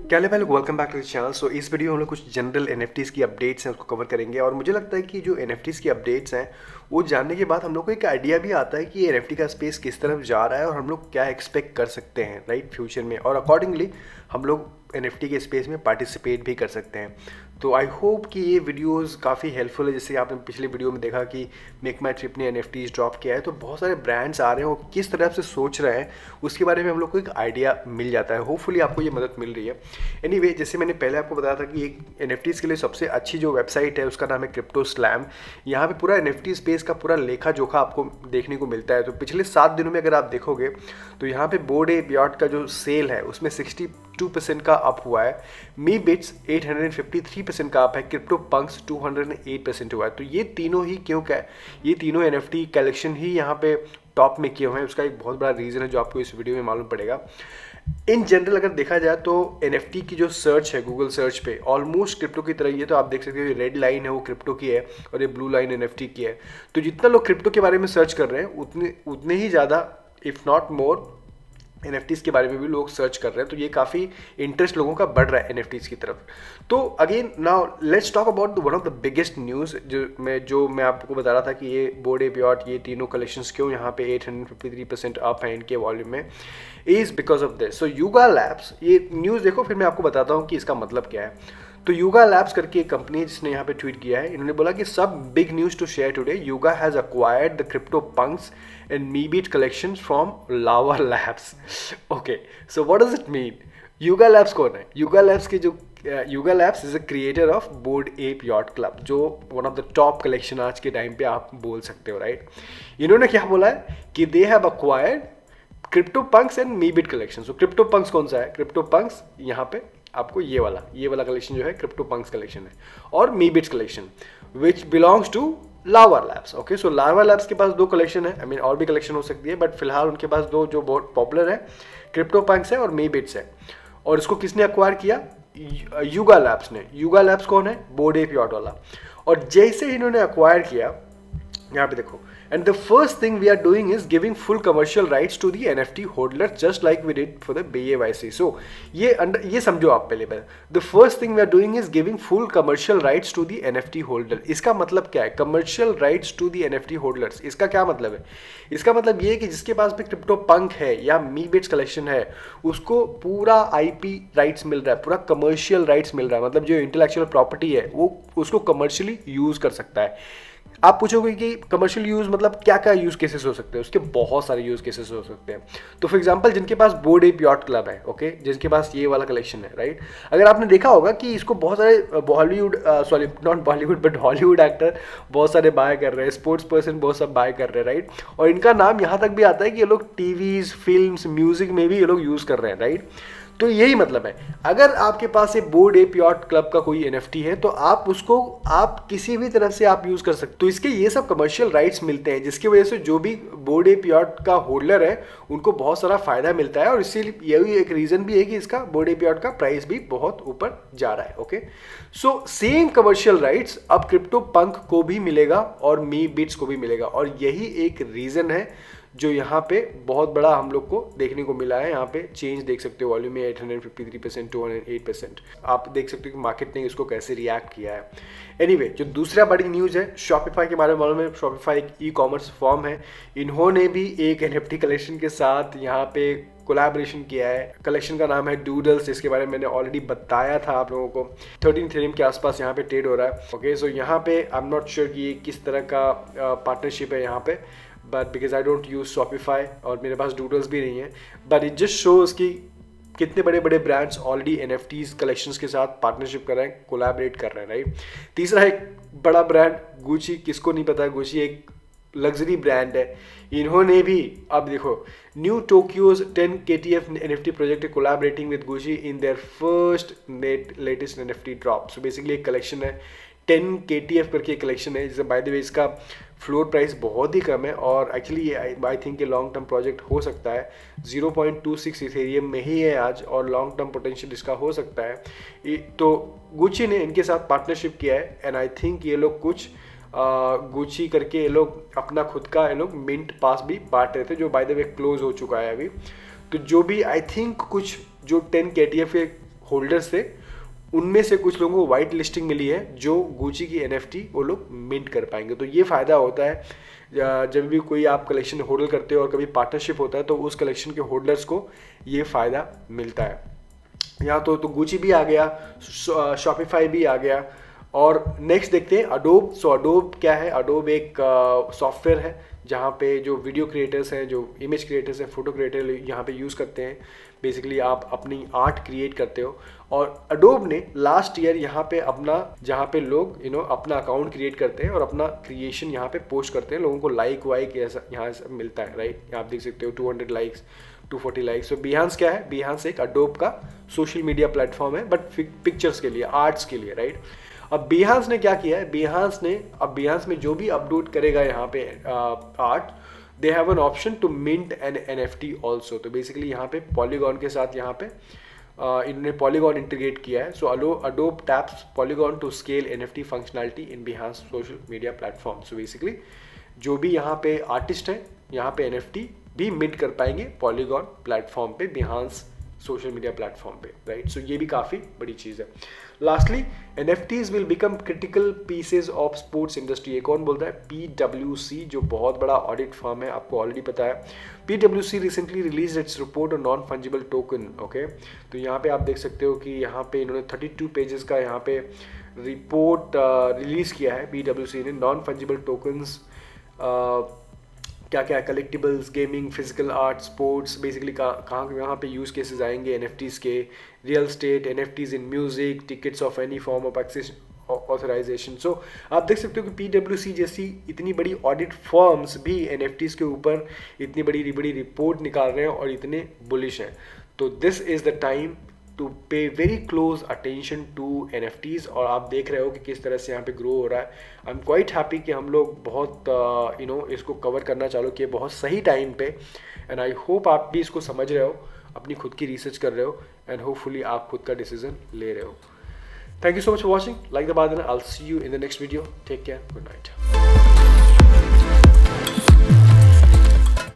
क्या भाई लोग, welcome back to the channel. So इस वीडियो में हम लोग कुछ जनरल एनएफटीज़ की अपडेट्स हैं उसको कवर करेंगे। और मुझे लगता है कि जो एनएफटीज़ की अपडेट्स हैं वो जानने के बाद हम लोग को एक आइडिया भी आता है कि एनएफटी का स्पेस किस तरफ जा रहा है और हम लोग क्या एक्सपेक्ट कर सकते हैं राइट फ्यूचर में, और अकॉर्डिंगली हम लोग एनएफटी के स्पेस में पार्टिसिपेट भी कर सकते हैं। तो आई होप कि ये वीडियोस काफ़ी हेल्पफुल है। जैसे आपने पिछले वीडियो में देखा कि मेक माई ट्रिप ने एनएफटीज ड्रॉप किया है, तो बहुत सारे ब्रांड्स आ रहे हैं वो किस तरह से सोच रहे हैं उसके बारे में हम लोग को एक आइडिया मिल जाता है। होपफुली आपको ये मदद मिल रही है। एनीवे, जैसे मैंने पहले आपको बताया था कि एक एनएफटीज़ के लिए सबसे अच्छी जो वेबसाइट है उसका नाम है क्रिप्टो स्लैम। यहाँ पे पूरा एनएफटी स्पेस का पूरा लेखा जोखा आपको देखने को मिलता है। तो पिछले 7 दिनों में अगर आप देखोगे तो यहाँ पे बोर्ड ए बियॉट का जो सेल है उसमें 62% का अप हुआ है। मी बिट्स 853% का अप है। क्रिप्टो पंक्स 208% हुआ है। तो ये तीनों ही क्यों क्या है, ये तीनों एनएफटी कलेक्शन ही यहाँ पे टॉप में किए हुए हैं। उसका एक बहुत बड़ा रीज़न है जो आपको इस वीडियो में मालूम पड़ेगा। इन जनरल अगर देखा जाए तो एनएफटी की जो सर्च है गूगल सर्च पे ऑलमोस्ट क्रिप्टो की तरह ही है। तो आप देख सकते हो ये रेड लाइन है वो क्रिप्टो की है और ये ब्लू लाइन एनएफटी की है। तो जितना लोग क्रिप्टो के बारे में सर्च कर रहे हैं उतने ही ज़्यादा इफ़ नॉट मोर एनएफटीज़ के बारे में भी लोग सर्च कर रहे हैं। तो ये काफ़ी इंटरेस्ट लोगों का बढ़ रहा है एनएफटीज़ की तरफ। तो again now let's talk about one of the biggest news जो मैं आपको बता रहा था कि ये बोर्ड ए बियॉट ये तीनों कलेक्शंस क्यों यहाँ पे 853% अप है इनके वॉल्यूम में, is because of this. So yuga labs, ये न्यूज़ देखो फिर मैं आपको बताता हूँ कि इसका मतलब क्या है। तो युगा लैब्स करके एक कंपनी है जिसने यहाँ पे ट्वीट किया है। इन्होंने बोला कि सब big news to share today, Yuga has acquired the Crypto Punks and Meebit collection from Larva Labs. Okay, so what does it mean? Yuga Labs कौन है? युगा लैब्स के जो Yuga Labs is a creator of Bored Ape Yacht Club, जो one of the top collection आज के time पे आप बोल सकते हो राइट। इन्होंने क्या बोला है कि they have acquired Crypto Punks and Meebit collection. So Crypto Punks कौन सा है? क्रिप्टो पंक्स यहाँ पे आपको ये वाला कलेक्शन जो है क्रिप्टो पंक्स कलेक्शन है, और Meebits collection which belongs to Larva Labs. Okay, so Larva Labs के पास 2 कलेक्शन है। आई मीन और भी कलेक्शन हो सकती है बट फिलहाल उनके पास 2 जो बहुत पॉपुलर है, क्रिप्टो पंक्स है और मीबिट्स है। और इसको किसने अक्वायर किया? युगा लैब्स ने। युगा लैब्स कौन है? बोर्ड एप यॉट वाला। और जैसे इन्होंने अक्वायर किया, यहाँ पे देखो, and the first thing we are doing is giving full commercial rights to the NFT holders just like we did for the BAYC. So ये समझो आप पहले the first thing we are doing is giving full commercial rights to the NFT holder। इसका मतलब क्या है? commercial rights to the NFT holders, इसका क्या मतलब है? इसका मतलब ये है कि जिसके पास भी क्रिप्टो पंक है या मीबिट्स कलेक्शन है उसको पूरा IP राइट्स मिल रहा है, पूरा कमर्शियल राइट्स मिल रहा है। मतलब जो इंटेलेक्चुअल प्रॉपर्टी है वो उसको कमर्शियली यूज कर सकता है। आप पूछोगे कि कमर्शियल यूज़ मतलब क्या क्या यूज़ केसेस हो सकते हैं? उसके बहुत सारे यूज़ केसेस हो सकते हैं। तो फॉर एग्जांपल जिनके पास बोर्ड एप यॉट क्लब है, ओके, जिनके पास ये वाला कलेक्शन है राइट, अगर आपने देखा होगा कि इसको बहुत सारे Bollywood sorry not Bollywood but Hollywood actor बहुत सारे बाय कर रहे हैं, स्पोर्ट्स पर्सन बहुत सब बाय कर रहे हैं राइट। और इनका नाम यहाँ तक भी आता है कि ये लोग टीवीज, फिल्म्स, म्यूजिक में भी ये लोग यूज़ कर रहे हैं राइट। तो यही मतलब है, अगर आपके पास एक बोर्ड एप यॉट क्लब का कोई एनएफटी है तो आप उसको आप किसी भी तरह से आप यूज कर सकते हो। तो इसके ये सब कमर्शियल राइट्स मिलते हैं जिसकी वजह से जो भी बोर्ड एप यॉट का होल्डर है उनको बहुत सारा फायदा मिलता है। और इसीलिए यही एक रीजन भी है कि इसका बोर्ड एप यॉट का प्राइस भी बहुत ऊपर जा रहा है। Okay, so same commercial rights अब क्रिप्टो पंक को भी मिलेगा और मी बिट्स को भी मिलेगा। और यही एक रीजन है जो यहाँ पे बहुत बड़ा हम लोग को देखने को मिला है। यहाँ पे चेंज देख सकते हो वॉल्यूम में 853%, 208%। आप देख सकते हो कि मार्केट ने इसको कैसे रिएक्ट किया है। एनीवे, जो दूसरा बड़ी न्यूज़ है शॉपिफाई के बारे में मालूम है। शॉपिफाई एक ई कॉमर्स फॉर्म है। इन्होंने भी एक एनएफटी कलेक्शन के साथ यहाँ पे कोलैबोरेशन किया है। कलेक्शन का नाम है डूडल्स। इसके बारे में मैंने ऑलरेडी बताया था आप लोगों को। 13 इथेरियम के आसपास यहाँ पे ट्रेड हो रहा है। ओके, सो यहाँ पे आई एम नॉट श्योर कि ये किस तरह का पार्टनरशिप है यहाँ पे, but because I don't use Shopify और मेरे पास डूडल्स भी नहीं है। बट इट जस्ट शोज कि कितने बड़े बड़े ब्रांड्स ऑलरेडी एनएफटीज कलेक्शंस के साथ पार्टनरशिप कर रहे हैं, कोलैबोरेट कर रहे हैं राइट। तीसरा एक बड़ा ब्रांड गुची, किसको नहीं पता है, गुची एक लग्जरी ब्रांड है। इन्होंने भी अब देखो new Tokyo's 10 KTF NFT project collaborating with Gucci in their first latest NFT drop. So basically एक कलेक्शन है 10 KTF करके एक कलेक्शन है जिसे बाय द वे इसका फ्लोर प्राइस बहुत ही कम है और एक्चुअली ये आई थिंक ये लॉन्ग टर्म प्रोजेक्ट हो सकता है। 0.26 इथेरियम में ही है आज और लॉन्ग टर्म पोटेंशियल इसका हो सकता है। तो गुची ने इनके साथ पार्टनरशिप किया है एंड आई थिंक ये लोग कुछ गुची करके ये लोग अपना खुद का ये लोग मिंट पास भी बांट रहे थे जो बाय द वे क्लोज हो चुका है अभी। तो जो भी आई थिंक कुछ जो 10 KTF होल्डर्स थे, उनमें से कुछ लोगों को वाइट लिस्टिंग मिली है जो गुची की NFT वो लोग मिंट कर पाएंगे। तो ये फ़ायदा होता है जब भी कोई आप कलेक्शन होल्ड करते हो और कभी पार्टनरशिप होता है तो उस कलेक्शन के होल्डर्स को ये फ़ायदा मिलता है। यहाँ तो गुची भी आ गया, शॉपिफाई भी आ गया। और नेक्स्ट देखते हैं अडोब। सो अडोब क्या है? अडोब एक सॉफ्टवेयर है जहाँ पे जो वीडियो क्रिएटर्स हैं, जो इमेज क्रिएटर्स हैं, फोटो क्रिएटर यहाँ पे यूज़ करते हैं। बेसिकली आप अपनी आर्ट क्रिएट करते हो और अडोब ने लास्ट ईयर यहाँ पे अपना, जहाँ पे लोग अपना अकाउंट क्रिएट करते हैं और अपना क्रिएशन यहाँ पे पोस्ट करते हैं, लोगों को लाइक वाइक ऐसा यहाँ से मिलता है, राइट? आप देख सकते हो 200 लाइक्स, 240 लाइक्स। तो बिहांस क्या है? बिहांस एक अडोब का सोशल मीडिया प्लेटफॉर्म है, बट पिक्चर्स के लिए, आर्ट्स के लिए, राइट? अब बिहांस ने क्या किया है? बिहांस में जो भी अपलोड करेगा यहाँ पे art, they have an option to mint an NFT also. तो बेसिकली यहाँ पे पॉलीगॉन के साथ यहाँ पे इन्होंने पॉलीगॉन इंटीग्रेट किया है। So Adobe taps Polygon to scale NFT functionality in Behance social media platform. So basically जो भी यहाँ पे आर्टिस्ट हैं, यहाँ पे NFT भी मिंट कर पाएंगे पॉलीगॉन प्लेटफॉर्म पे, बिहांस सोशल मीडिया प्लेटफॉर्म पे, राइट? सो ये भी काफ़ी बड़ी चीज़ है। Lastly, NFTs will become critical pieces of sports industry. ये कौन बोलता है? PwC, जो बहुत बड़ा ऑडिट फर्म है, आपको ऑलरेडी पता है। PwC recently release its report on non fungible token. Okay, तो यहाँ पे आप देख सकते हो कि यहाँ पे इन्होंने 32 पेजेस का यहाँ पे रिपोर्ट रिलीज़ किया है PwC ने। नॉन फंजिबल टोकन्स क्या क्या है? Collectibles, gaming, physical art, sports, basically कहाँ पे यूज़ केसेस आएंगे NFTs के? Real estate, NFTs in music, tickets of any form of access authorization. So आप देख सकते हो कि PwC जैसी इतनी बड़ी ऑडिट फर्म्स भी NFTs के ऊपर इतनी बड़ी बड़ी रिपोर्ट निकाल रहे हैं और इतने बुलिश हैं। तो this is the time to pay very close attention to NFTs। और आप देख रहे हो कि किस तरह से यहाँ पे ग्रो हो रहा है। आई एम क्वाइट हैप्पी कि हम लोग बहुत इसको कवर करना चालू किए बहुत सही टाइम पे। एंड आई होप आप भी इसको समझ रहे हो, अपनी खुद की रिसर्च कर रहे हो, एंड होपफुली आप खुद का डिसीजन ले रहे हो। Thank you so much for watching. Like the बात, I will see you in the next video. Take care, good night.